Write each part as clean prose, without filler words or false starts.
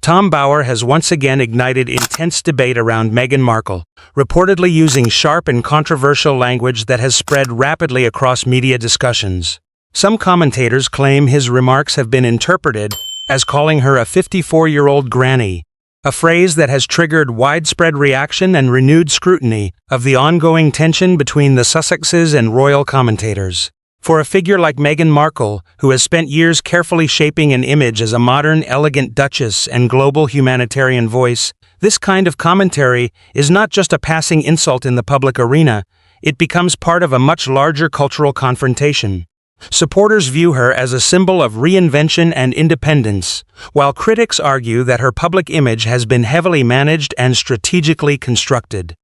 Tom Bower has once again ignited intense debate around Meghan Markle, reportedly using sharp and controversial language that has spread rapidly across media discussions. Some commentators claim his remarks have been interpreted as calling her a 54-year-old granny, a phrase that has triggered widespread reaction and renewed scrutiny of the ongoing tension between the Sussexes and royal commentators. For a figure like Meghan Markle, who has spent years carefully shaping an image as a modern, elegant Duchess and global humanitarian voice, this kind of commentary is not just a passing insult in the public arena, it becomes part of a much larger cultural confrontation. Supporters view her as a symbol of reinvention and independence, while critics argue that her public image has been heavily managed and strategically constructed.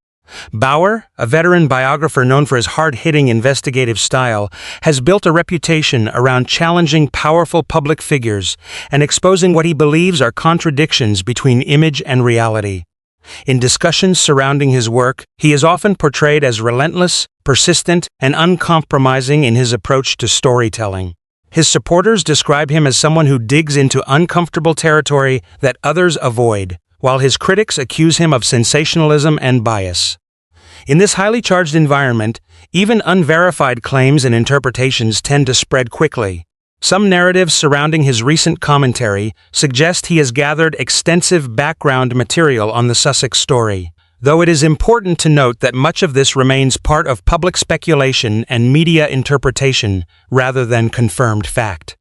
Bower, a veteran biographer known for his hard-hitting investigative style, has built a reputation around challenging powerful public figures and exposing what he believes are contradictions between image and reality. In discussions surrounding his work, he is often portrayed as relentless, persistent, and uncompromising in his approach to storytelling. His supporters describe him as someone who digs into uncomfortable territory that others avoid, while his critics accuse him of sensationalism and bias. In this highly charged environment, even unverified claims and interpretations tend to spread quickly. Some narratives surrounding his recent commentary suggest he has gathered extensive background material on the Sussex story, though it is important to note that much of this remains part of public speculation and media interpretation rather than confirmed fact.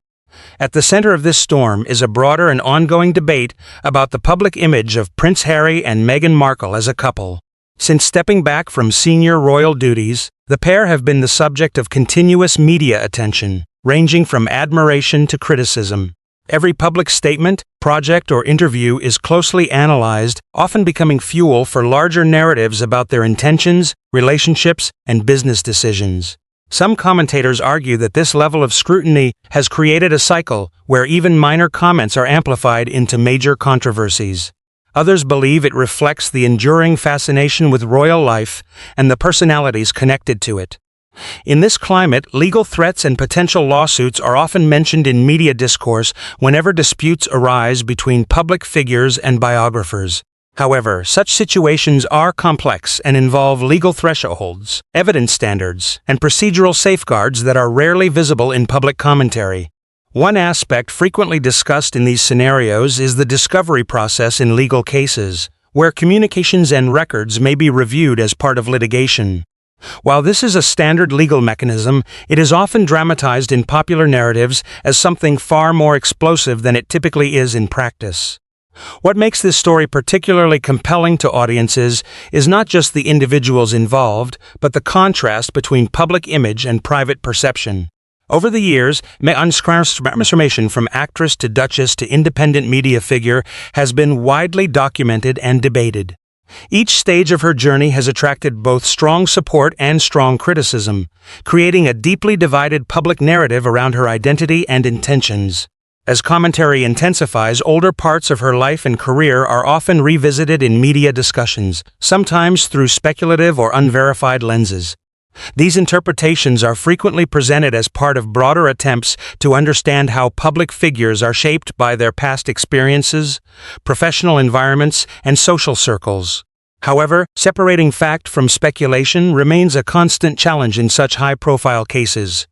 At the center of this storm is a broader and ongoing debate about the public image of Prince Harry and Meghan Markle as a couple. Since stepping back from senior royal duties, the pair have been the subject of continuous media attention, ranging from admiration to criticism. Every public statement, project, or interview is closely analyzed, often becoming fuel for larger narratives about their intentions, relationships, and business decisions. Some commentators argue that this level of scrutiny has created a cycle where even minor comments are amplified into major controversies. Others believe it reflects the enduring fascination with royal life and the personalities connected to it. In this climate, legal threats and potential lawsuits are often mentioned in media discourse whenever disputes arise between public figures and biographers. However, such situations are complex and involve legal thresholds, evidence standards, and procedural safeguards that are rarely visible in public commentary. One aspect frequently discussed in these scenarios is the discovery process in legal cases, where communications and records may be reviewed as part of litigation. While this is a standard legal mechanism, it is often dramatized in popular narratives as something far more explosive than it typically is in practice. What makes this story particularly compelling to audiences is not just the individuals involved, but the contrast between public image and private perception. Over the years, Meghan's transformation from actress to duchess to independent media figure has been widely documented and debated. Each stage of her journey has attracted both strong support and strong criticism, creating a deeply divided public narrative around her identity and intentions. As commentary intensifies, older parts of her life and career are often revisited in media discussions, sometimes through speculative or unverified lenses. These interpretations are frequently presented as part of broader attempts to understand how public figures are shaped by their past experiences, professional environments, and social circles. However, separating fact from speculation remains a constant challenge in such high-profile cases.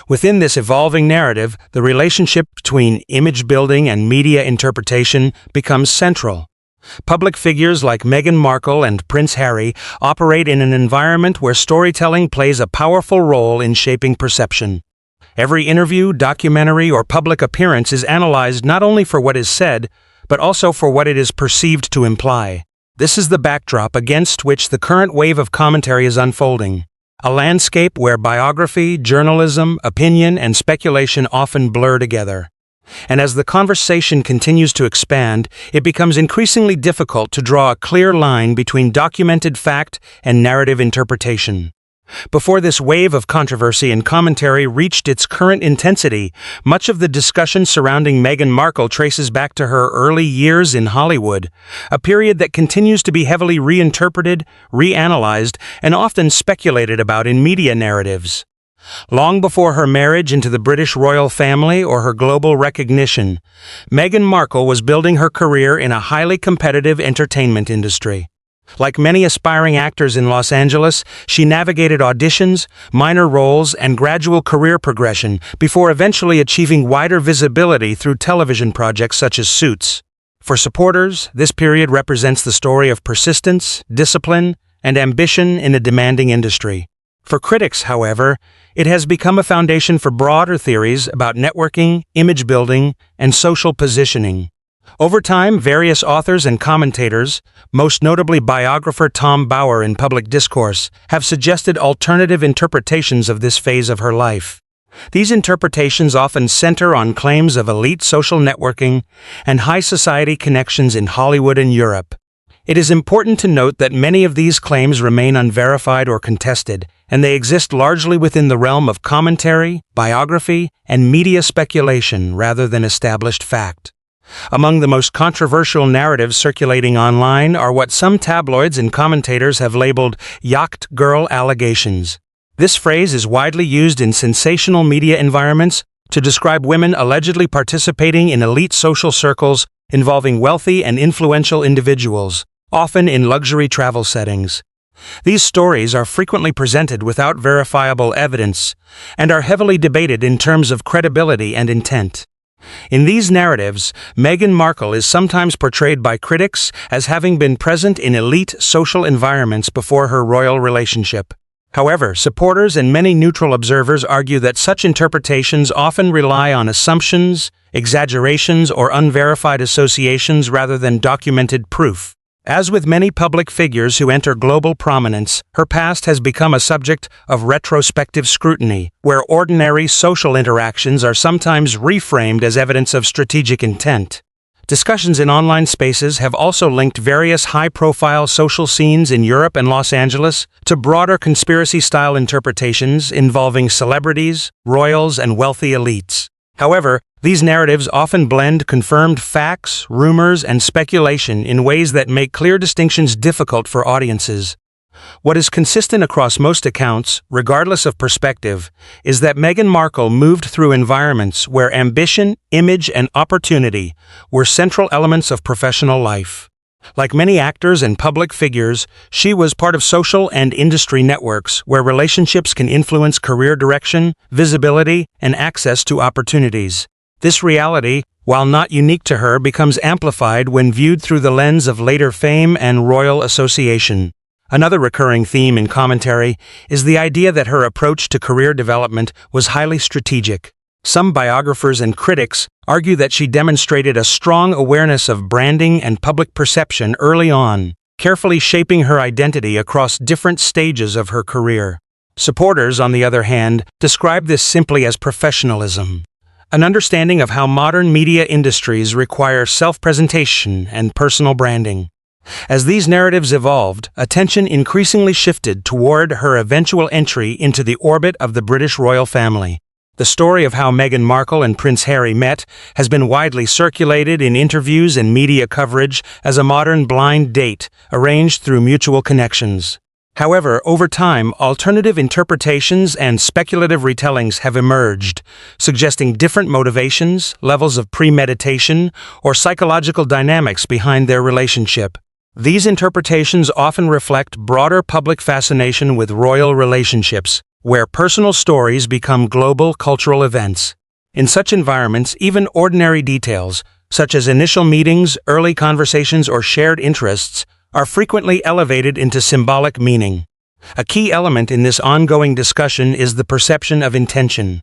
Within this evolving narrative, the relationship between image building and media interpretation becomes central. Public figures like Meghan Markle and Prince Harry operate in an environment where storytelling plays a powerful role in shaping perception. Every interview, documentary, or public appearance is analyzed not only for what is said, but also for what it is perceived to imply. This is the backdrop against which the current wave of commentary is unfolding. A landscape where biography, journalism, opinion, and speculation often blur together. And as the conversation continues to expand, it becomes increasingly difficult to draw a clear line between documented fact and narrative interpretation. Before this wave of controversy and commentary reached its current intensity, much of the discussion surrounding Meghan Markle traces back to her early years in Hollywood, a period that continues to be heavily reinterpreted, reanalyzed, and often speculated about in media narratives. Long before her marriage into the British royal family or her global recognition, Meghan Markle was building her career in a highly competitive entertainment industry. Like many aspiring actors in Los Angeles, she navigated auditions, minor roles, and gradual career progression before eventually achieving wider visibility through television projects such as Suits. For supporters, this period represents the story of persistence, discipline, and ambition in a demanding industry. For critics, however, it has become a foundation for broader theories about networking, image building, and social positioning. Over time, various authors and commentators, most notably biographer Tom Bauer in Public Discourse, have suggested alternative interpretations of this phase of her life. These interpretations often center on claims of elite social networking and high society connections in Hollywood and Europe. It is important to note that many of these claims remain unverified or contested, and they exist largely within the realm of commentary, biography, and media speculation rather than established fact. Among the most controversial narratives circulating online are what some tabloids and commentators have labeled yacht girl allegations. This phrase is widely used in sensational media environments to describe women allegedly participating in elite social circles involving wealthy and influential individuals, often in luxury travel settings. These stories are frequently presented without verifiable evidence and are heavily debated in terms of credibility and intent. In these narratives, Meghan Markle is sometimes portrayed by critics as having been present in elite social environments before her royal relationship. However, supporters and many neutral observers argue that such interpretations often rely on assumptions, exaggerations, or unverified associations rather than documented proof. As with many public figures who enter global prominence, her past has become a subject of retrospective scrutiny, where ordinary social interactions are sometimes reframed as evidence of strategic intent. Discussions in online spaces have also linked various high-profile social scenes in Europe and Los Angeles to broader conspiracy-style interpretations involving celebrities, royals, and wealthy elites. However, these narratives often blend confirmed facts, rumors, and speculation in ways that make clear distinctions difficult for audiences. What is consistent across most accounts, regardless of perspective, is that Meghan Markle moved through environments where ambition, image, and opportunity were central elements of professional life. Like many actors and public figures, she was part of social and industry networks where relationships can influence career direction, visibility, and access to opportunities. This reality, while not unique to her, becomes amplified when viewed through the lens of later fame and royal association. Another recurring theme in commentary is the idea that her approach to career development was highly strategic. Some biographers and critics argue that she demonstrated a strong awareness of branding and public perception early on, carefully shaping her identity across different stages of her career. Supporters, on the other hand, describe this simply as professionalism, an understanding of how modern media industries require self-presentation and personal branding. As these narratives evolved, attention increasingly shifted toward her eventual entry into the orbit of the British royal family. The story of how Meghan Markle and Prince Harry met has been widely circulated in interviews and media coverage as a modern blind date arranged through mutual connections. However, over time, alternative interpretations and speculative retellings have emerged, suggesting different motivations, levels of premeditation, or psychological dynamics behind their relationship. These interpretations often reflect broader public fascination with royal relationships, where personal stories become global cultural events. In such environments, even ordinary details, such as initial meetings, early conversations, or shared interests, are frequently elevated into symbolic meaning. A key element in this ongoing discussion is the perception of intention.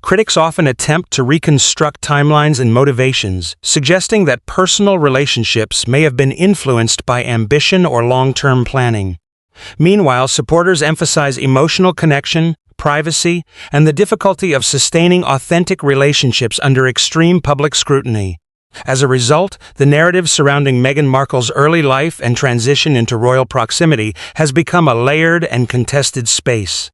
Critics often attempt to reconstruct timelines and motivations, suggesting that personal relationships may have been influenced by ambition or long-term planning. Meanwhile, supporters emphasize emotional connection, privacy, and the difficulty of sustaining authentic relationships under extreme public scrutiny. As a result, the narrative surrounding Meghan Markle's early life and transition into royal proximity has become a layered and contested space.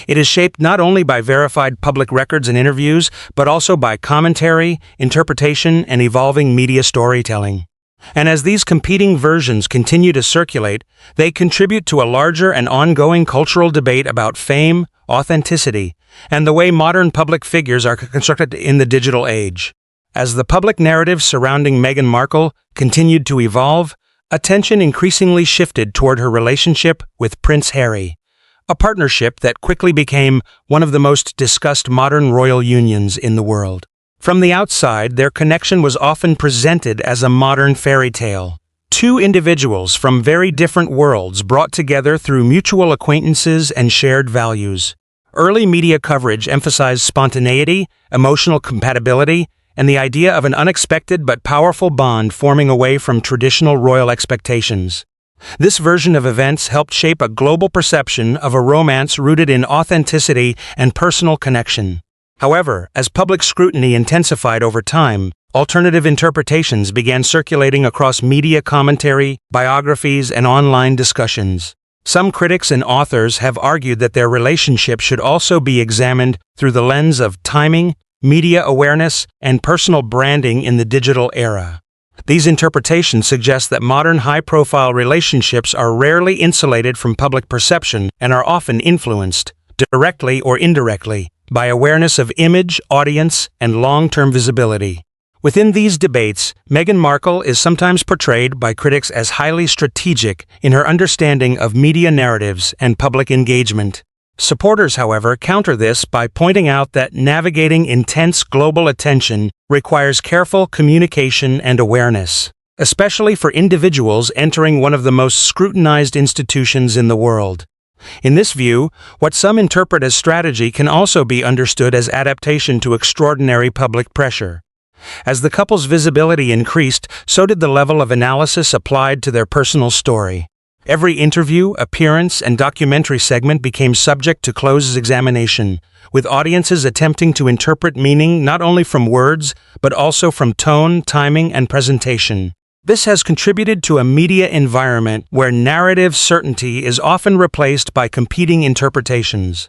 It is shaped not only by verified public records and interviews, but also by commentary, interpretation, and evolving media storytelling. And as these competing versions continue to circulate, they contribute to a larger and ongoing cultural debate about fame, authenticity, and the way modern public figures are constructed in the digital age. As the public narrative surrounding Meghan Markle continued to evolve, attention increasingly shifted toward her relationship with Prince Harry, a partnership that quickly became one of the most discussed modern royal unions in the world. From the outside, their connection was often presented as a modern fairy tale. Two individuals from very different worlds brought together through mutual acquaintances and shared values. Early media coverage emphasized spontaneity, emotional compatibility, and the idea of an unexpected but powerful bond forming away from traditional royal expectations. This version of events helped shape a global perception of a romance rooted in authenticity and personal connection. However, as public scrutiny intensified over time, alternative interpretations began circulating across media commentary, biographies, and online discussions. Some critics and authors have argued that their relationship should also be examined through the lens of timing, media awareness, and personal branding in the digital era. These interpretations suggest that modern high-profile relationships are rarely insulated from public perception and are often influenced, directly or indirectly, by awareness of image, audience, and long-term visibility. Within these debates, Meghan Markle is sometimes portrayed by critics as highly strategic in her understanding of media narratives and public engagement. Supporters, however, counter this by pointing out that navigating intense global attention requires careful communication and awareness, especially for individuals entering one of the most scrutinized institutions in the world. In this view, what some interpret as strategy can also be understood as adaptation to extraordinary public pressure. As the couple's visibility increased, so did the level of analysis applied to their personal story. Every interview, appearance, and documentary segment became subject to close examination, with audiences attempting to interpret meaning not only from words, but also from tone, timing, and presentation. This has contributed to a media environment where narrative certainty is often replaced by competing interpretations.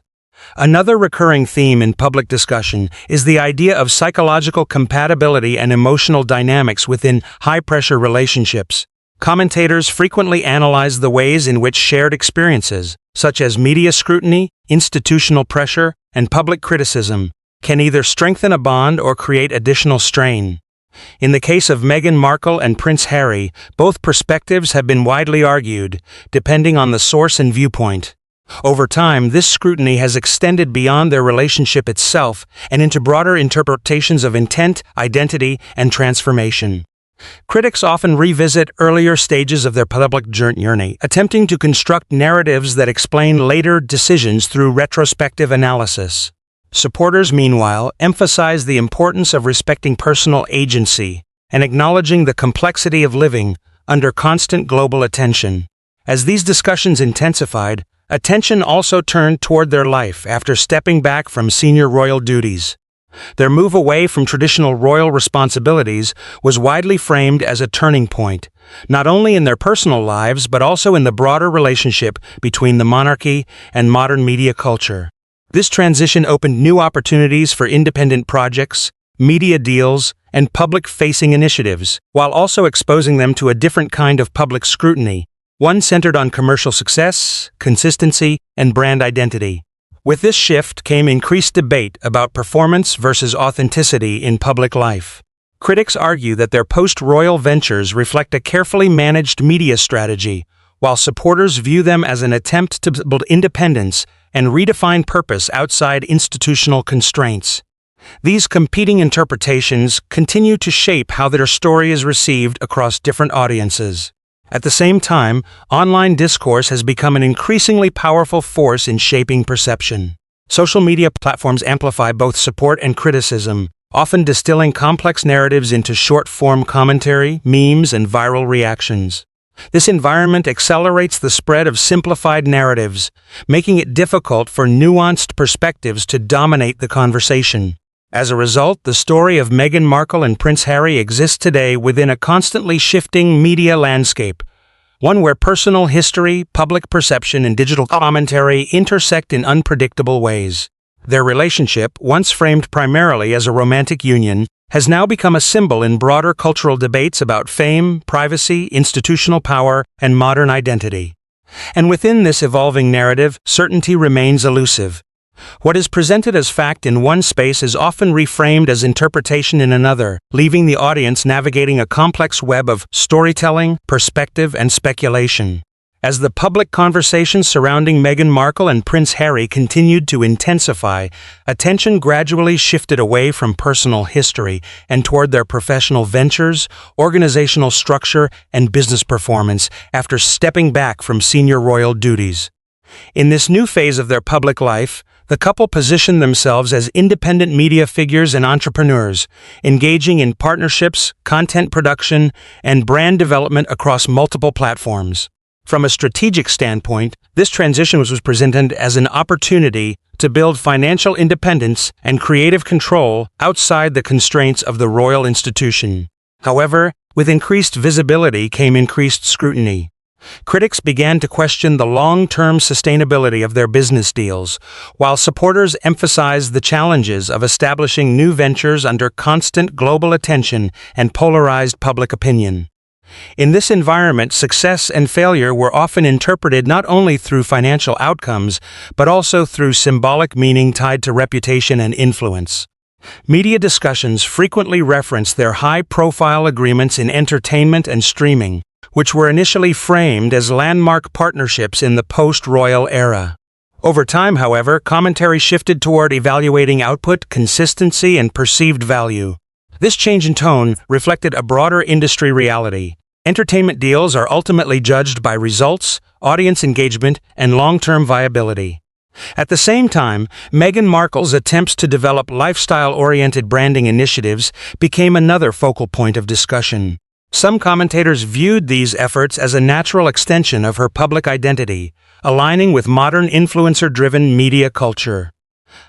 Another recurring theme in public discussion is the idea of psychological compatibility and emotional dynamics within high-pressure relationships. Commentators frequently analyze the ways in which shared experiences, such as media scrutiny, institutional pressure, and public criticism, can either strengthen a bond or create additional strain. In the case of Meghan Markle and Prince Harry, both perspectives have been widely argued, depending on the source and viewpoint. Over time, this scrutiny has extended beyond their relationship itself and into broader interpretations of intent, identity, and transformation. Critics often revisit earlier stages of their public journey, attempting to construct narratives that explain later decisions through retrospective analysis. Supporters, meanwhile, emphasize the importance of respecting personal agency and acknowledging the complexity of living under constant global attention. As these discussions intensified, attention also turned toward their life after stepping back from senior royal duties. Their move away from traditional royal responsibilities was widely framed as a turning point, not only in their personal lives but also in the broader relationship between the monarchy and modern media culture. This transition opened new opportunities for independent projects, media deals, and public-facing initiatives, while also exposing them to a different kind of public scrutiny, one centered on commercial success, consistency, and brand identity. With this shift came increased debate about performance versus authenticity in public life. Critics argue that their post-royal ventures reflect a carefully managed media strategy, while supporters view them as an attempt to build independence and redefine purpose outside institutional constraints. These competing interpretations continue to shape how their story is received across different audiences. At the same time, online discourse has become an increasingly powerful force in shaping perception. Social media platforms amplify both support and criticism, often distilling complex narratives into short-form commentary, memes, and viral reactions. This environment accelerates the spread of simplified narratives, making it difficult for nuanced perspectives to dominate the conversation. As a result, the story of Meghan Markle and Prince Harry exists today within a constantly shifting media landscape, one where personal history, public perception, and digital commentary intersect in unpredictable ways. Their relationship, once framed primarily as a romantic union, has now become a symbol in broader cultural debates about fame, privacy, institutional power, and modern identity. And within this evolving narrative, certainty remains elusive. What is presented as fact in one space is often reframed as interpretation in another, leaving the audience navigating a complex web of storytelling, perspective, and speculation. As the public conversation surrounding Meghan Markle and Prince Harry continued to intensify, attention gradually shifted away from personal history and toward their professional ventures, organizational structure, and business performance after stepping back from senior royal duties. In this new phase of their public life, the couple positioned themselves as independent media figures and entrepreneurs, engaging in partnerships, content production, and brand development across multiple platforms. From a strategic standpoint, this transition was presented as an opportunity to build financial independence and creative control outside the constraints of the royal institution. However, with increased visibility came increased scrutiny. Critics began to question the long-term sustainability of their business deals, while supporters emphasized the challenges of establishing new ventures under constant global attention and polarized public opinion. In this environment, success and failure were often interpreted not only through financial outcomes, but also through symbolic meaning tied to reputation and influence. Media discussions frequently referenced their high-profile agreements in entertainment and streaming, which were initially framed as landmark partnerships in the post-royal era. Over time, however, commentary shifted toward evaluating output, consistency, and perceived value. This change in tone reflected a broader industry reality. Entertainment deals are ultimately judged by results, audience engagement, and long-term viability. At the same time, Meghan Markle's attempts to develop lifestyle-oriented branding initiatives became another focal point of discussion. Some commentators viewed these efforts as a natural extension of her public identity, aligning with modern influencer-driven media culture.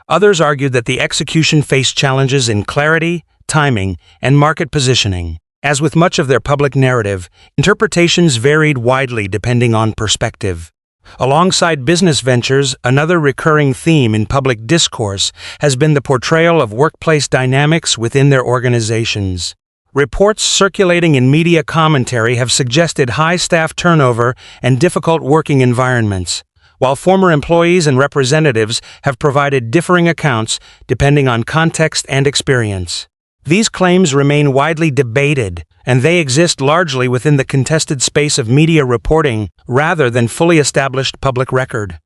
Others argued that the execution faced challenges in clarity, timing, and market positioning. As with much of their public narrative, interpretations varied widely depending on perspective. Alongside business ventures, another recurring theme in public discourse has been the portrayal of workplace dynamics within their organizations. Reports circulating in media commentary have suggested high staff turnover and difficult working environments, while former employees and representatives have provided differing accounts depending on context and experience. These claims remain widely debated, and they exist largely within the contested space of media reporting rather than fully established public record.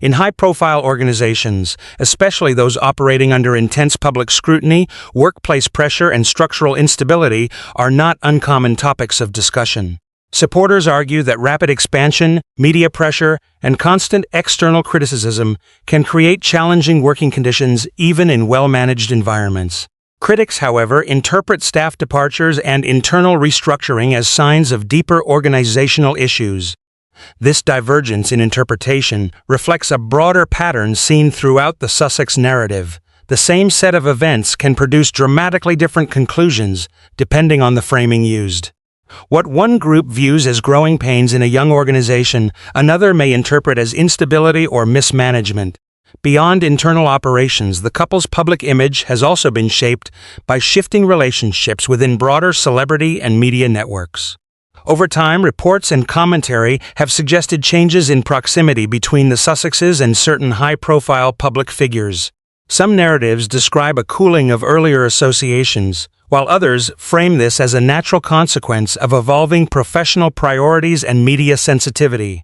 In high-profile organizations, especially those operating under intense public scrutiny, workplace pressure and structural instability are not uncommon topics of discussion. Supporters argue that rapid expansion, media pressure, and constant external criticism can create challenging working conditions even in well-managed environments. Critics, however, interpret staff departures and internal restructuring as signs of deeper organizational issues. This divergence in interpretation reflects a broader pattern seen throughout the Sussex narrative. The same set of events can produce dramatically different conclusions, depending on the framing used. What one group views as growing pains in a young organization, another may interpret as instability or mismanagement. Beyond internal operations, the couple's public image has also been shaped by shifting relationships within broader celebrity and media networks. Over time, reports and commentary have suggested changes in proximity between the Sussexes and certain high-profile public figures. Some narratives describe a cooling of earlier associations, while others frame this as a natural consequence of evolving professional priorities and media sensitivity.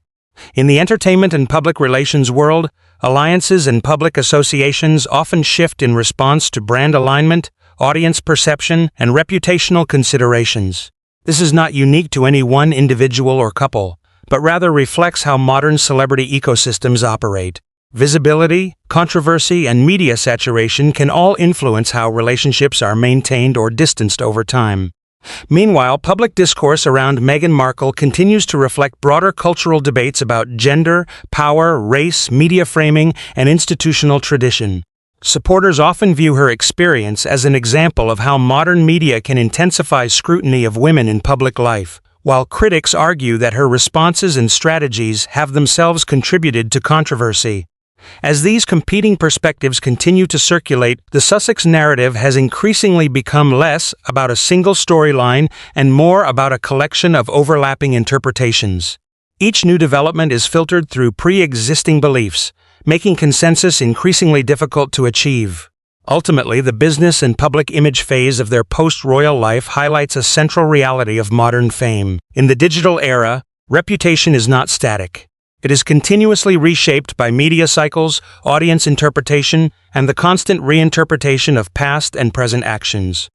In the entertainment and public relations world, alliances and public associations often shift in response to brand alignment, audience perception, and reputational considerations. This is not unique to any one individual or couple, but rather reflects how modern celebrity ecosystems operate. Visibility, controversy, and media saturation can all influence how relationships are maintained or distanced over time. Meanwhile, public discourse around Meghan Markle continues to reflect broader cultural debates about gender, power, race, media framing, and institutional tradition. Supporters often view her experience as an example of how modern media can intensify scrutiny of women in public life, while critics argue that her responses and strategies have themselves contributed to controversy. As these competing perspectives continue to circulate, the Sussex narrative has increasingly become less about a single storyline and more about a collection of overlapping interpretations. Each new development is filtered through pre-existing beliefs, making consensus increasingly difficult to achieve. Ultimately, the business and public image phase of their post-royal life highlights a central reality of modern fame. In the digital era, reputation is not static. It is continuously reshaped by media cycles, audience interpretation, and the constant reinterpretation of past and present actions.